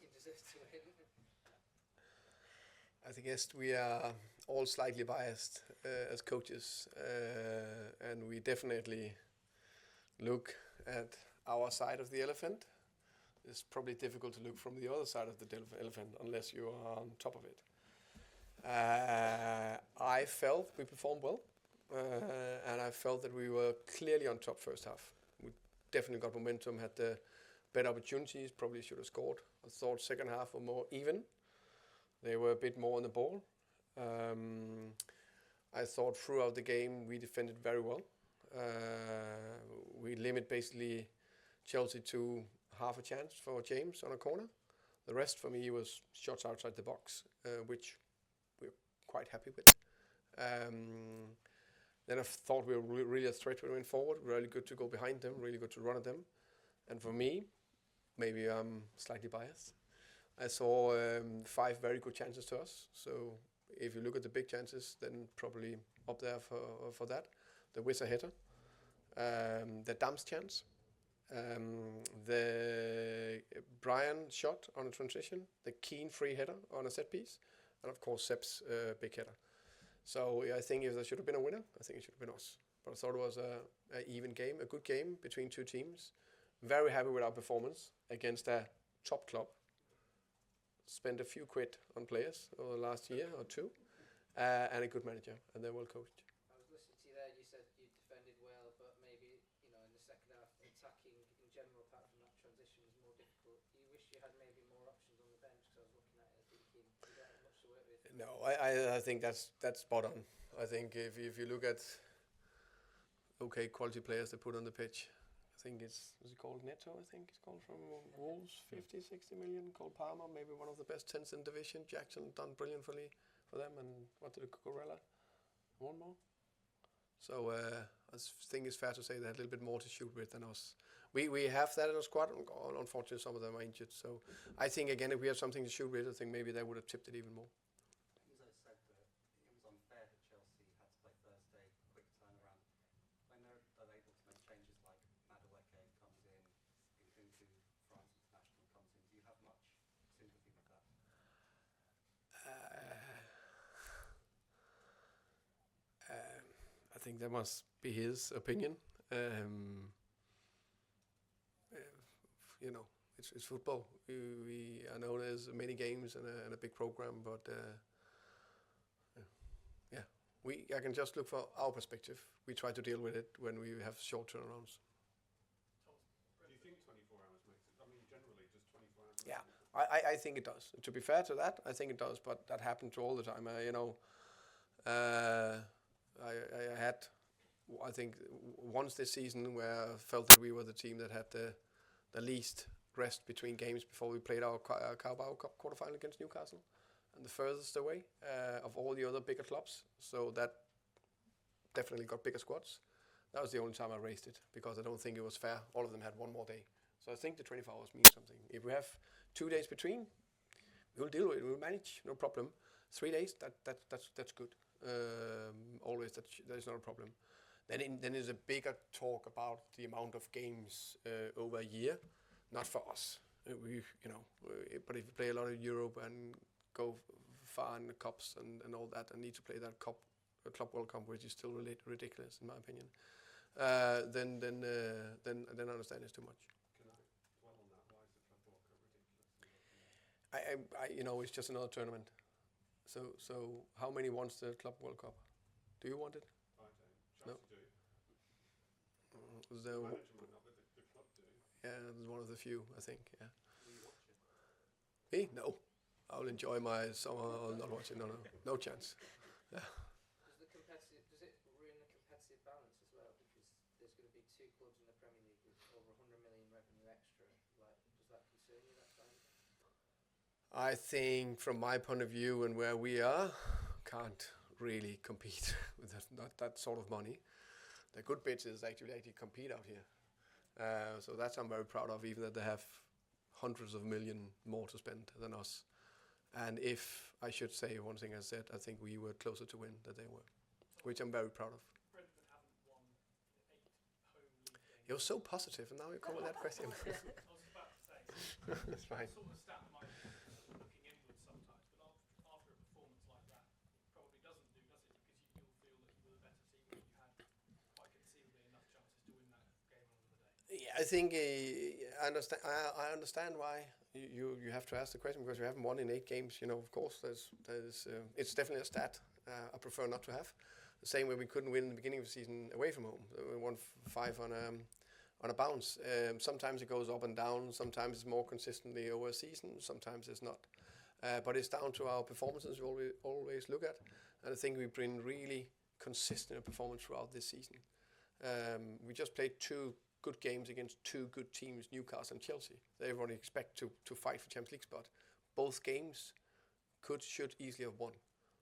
team deserves to win. I guess we are all slightly biased as coaches, and we definitely look at our side of the elephant. It's probably difficult to look from the other side of the elephant unless you are on top of it. I felt we performed well, and I felt that we were clearly on top first half. We definitely got momentum, had the better opportunities, probably should have scored. I thought second half were more even. They were a bit more on the ball. I thought throughout the game we defended very well. We limit basically Chelsea to half a chance for James on a corner. The rest for me was shots outside the box, which we're quite happy with. Then I thought we were really a threat when we went forward. Really good to go behind them, really good to run at them. And for me, maybe I'm slightly biased, I saw 5 very good chances to us. So if you look at the big chances, then probably up there for that. The Wizard header, the Dams chance, the Brian shot on a transition, the Keane free header on a set piece, and of course Sepp's big header. So I think if there should have been a winner, I think it should have been us. But I thought it was an even game, a good game between two teams. Very happy with our performance against a top club. Spent a few quid on players over the last year or two, and a good manager, and they're well coached. I was listening to you there. You said you defended well, but maybe in the second half, attacking in general, apart from that transition, was more difficult. You wish you had maybe more options on the bench, because I was looking at it thinking you don't have much to work with. No, I think that's spot on. I think if you look at quality players they put on the pitch, I think is it called Neto? I think it's called from Wolves, 50, 60 million. Cole Palmer, maybe one of the best 10s in division. Jackson done brilliantly for them, and what did Cucurella? One more. So I think it's fair to say they had a little bit more to shoot with than us. We have that in our squad. Unfortunately, some of them are injured. So I think again, if we had something to shoot with, I think maybe they would have tipped it even more. Enzo said that it was unfair that Chelsea had to play Thursday, quick turnaround. When they're able to make changes like Madueke comes in, into France International comes in, do you have much sympathy with that? I think that must be his opinion. It's football. I know there's many games and a big program, but I can just look for our perspective. We try to deal with it when we have short turnarounds. Do you think 24 hours makes it? I mean, generally, just 24 hours. Yeah, I think it does. To be fair to that, I think it does, but that happened to all the time. I had, I think, once this season where I felt that we were the team that had the least rest between games before we played our Carabao Cup quarterfinal against Newcastle, and the furthest away of all the other bigger clubs. So that definitely got bigger squads. That was the only time I raised it, because I don't think it was fair. All of them had one more day. So I think the 24 hours means something. If we have 2 days between, we'll deal with it. We'll manage, no problem. 3 days, that's good. Always, that is not a problem. Then there's a bigger talk about the amount of games over a year. Not for us. But if you play a lot of Europe and go far in the cups and all that, and need to play that Club World Cup, which is still ridiculous in my opinion, then I understand it's too much. Can I dwell on that? Why is the Club World Cup ridiculous? It's just another tournament. So how many wants the Club World Cup? Do you want it? I don't. Chelsea do. The Management might not, but the club do. Yeah, it's one of the few, I think. Yeah. Will you watch it? Me? No. I'll enjoy my summer. I'll not watch it. No chance. Yeah. Does it ruin the competitive balance as well? Because there's going to be 2 clubs in the Premier League with over 100 million revenue extra. Does that concern you, that side? I think, from my point of view and where we are, can't really compete with that sort of money. The good bits is actually compete out here. So that's I'm very proud of, even that they have hundreds of million more to spend than us. And if I should say one thing I said, I think we were closer to win than they were, which I'm very proud of. Brentford haven't won 8 home league games. You're so positive, and now you come with that question. I was about to say, That's fine. Sort of stat might be looking inwards sometimes, but after a performance like that, it probably doesn't do, does it? Because you'll feel that you were the better team and you had quite conceivably enough chances to win that game on the day. Yeah, I think I understand why you have to ask the question, because you haven't won in 8 games. You know, of course, it's definitely a stat I prefer not to have. The same way we couldn't win in the beginning of the season away from home. We won 5 on a bounce. Sometimes it goes up and down. Sometimes it's more consistently over a season. Sometimes it's not. But it's down to our performances we always look at. And I think we've been really consistent performance throughout this season. We just played 2 good games against 2 good teams, Newcastle and Chelsea. Everybody expect to fight for Champions League spot. Both games should easily have won.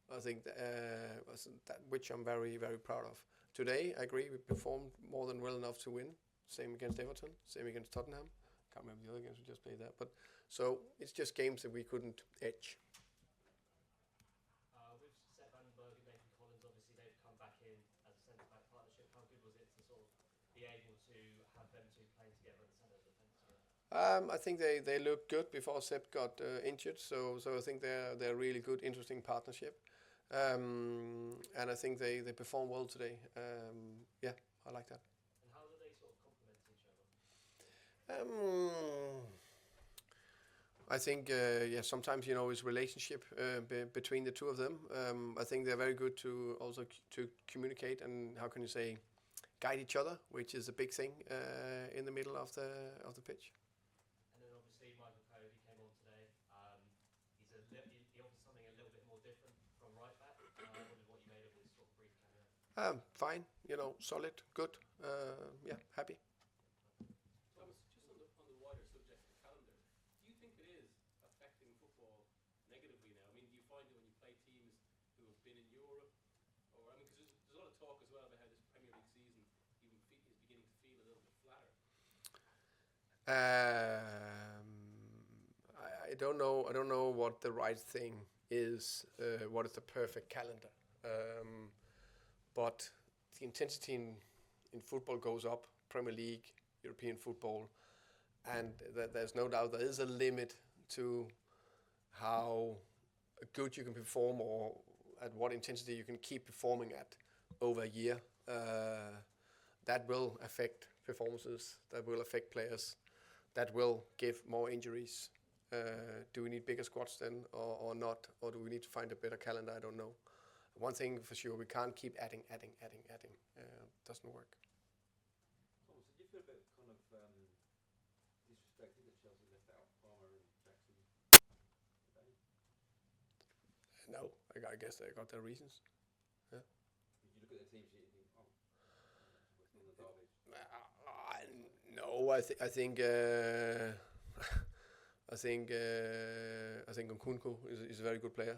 I think that which I'm very, very proud of. Today, I agree, we performed more than well enough to win. Same against Everton, same against Tottenham. Can't remember the other games we just played there. But so it's just games that we couldn't edge. With Seth Vandenberg and Nathan Collins, obviously they've come back in as a centre-back partnership. How good was it to sort of be able to have them 2 playing together at the centre of the defence together? I think they looked good before Sepp got injured. So I think they're a really good, interesting partnership. And I think they perform well today. Yeah, I like that. And how do they sort of complement each other? I think, sometimes, it's relationship between the 2 of them. I think they're very good to also to communicate and, how can you say, guide each other, which is a big thing in the middle of the pitch. And then obviously Michael Cody came on today. He offers something a little bit more different from right back. I wondered what you made of his sort of brief cameo. Fine, solid, good. Yeah, happy. Thomas, just on the wider subject of the calendar, do you think it is affecting football negatively now? I mean, do you find that when you play teams who have been in Europe, or because there's a lot of talk as well about how this Premier League season is beginning to feel a little bit flatter. I don't know what the right thing is. What is the perfect calendar? But the intensity in football goes up. Premier League, European football, and there's no doubt there is a limit to how good you can perform, or at what intensity you can keep performing at over a year. That will affect performances. That will affect players. That will give more injuries. Do we need bigger squads then, or not? Or do we need to find a better calendar? I don't know. One thing for sure, we can't keep adding. Doesn't work. Thomas, did you feel a bit kind of disrespected that Chelsea left out Palmer and Jackson today? No, I guess they got their reasons. Yeah. Did you look at the team sheet and think, oh, what's in the derby? No, I think Nkunku is a very good player.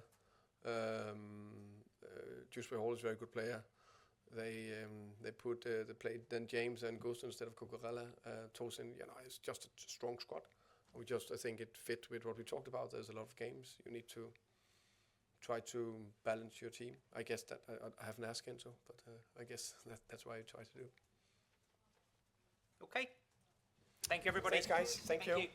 Jusper Hall is a very good player. They played then James and Gusto instead of Cucurella. Tosin, it's just a strong squad. I think it fit with what we talked about. There's a lot of games. You need to try to balance your team. I guess that I haven't asked Enzo, but I guess that's why I try to do. Okay. Thank you, everybody. Thanks, guys. Thank you. you.